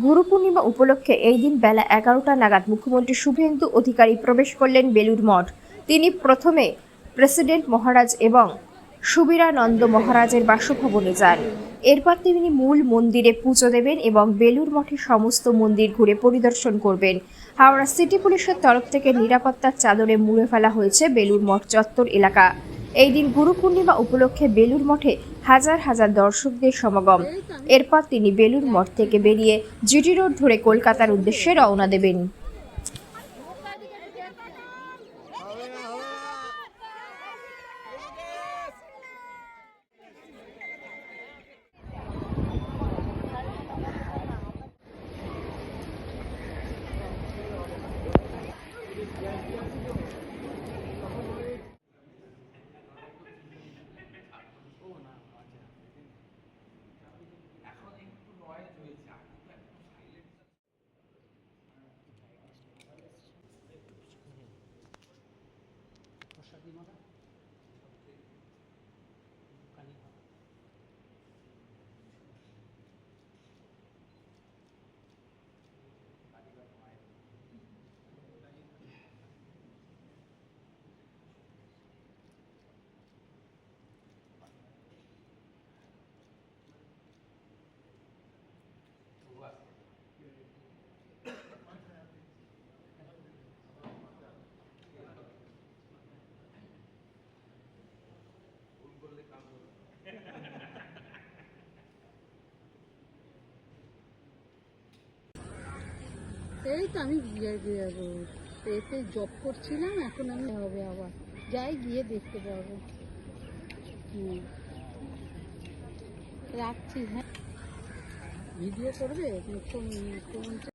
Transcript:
গুরু পূর্ণিমা উপলক্ষে এই দিন বেলা 11টা নাগাদ মুখ্যমন্ত্রী শুভেন্দু অধিকারী প্রবেশ করলেন বেলুড় মঠ। তিনি প্রথমে প্রেসিডেন্ট মহারাজ এবং সুবীরানন্দ মহারাজের বাসভবনে যান। এরপর তিনি মূল মন্দিরে পুজো দেবেন এবং বেলুড় মঠের সমস্ত মন্দির ঘুরে পরিদর্শন করবেন। হাওড়া সিটি পুলিশের তরফ থেকে নিরাপত্তার চাদরে মুড়ে ফেলা হয়েছে বেলুড় মঠ চত্বর এলাকা। এই দিন গুরু পূর্ণিমা উপলক্ষে বেলুড় মঠে হাজার হাজার দর্শকদের সমাগম। এরপর তিনি বেলুড় মঠ থেকে বেরিয়ে জিটি রোড ধরে কলকাতার উদ্দেশ্যে রওনা দেবেন। এই তো আমি এতে জব করছিলাম, এখন আমি হবে আবার যাই গিয়ে দেখতে পাবো। রাখছি, হ্যাঁ। ভিডিও করবে?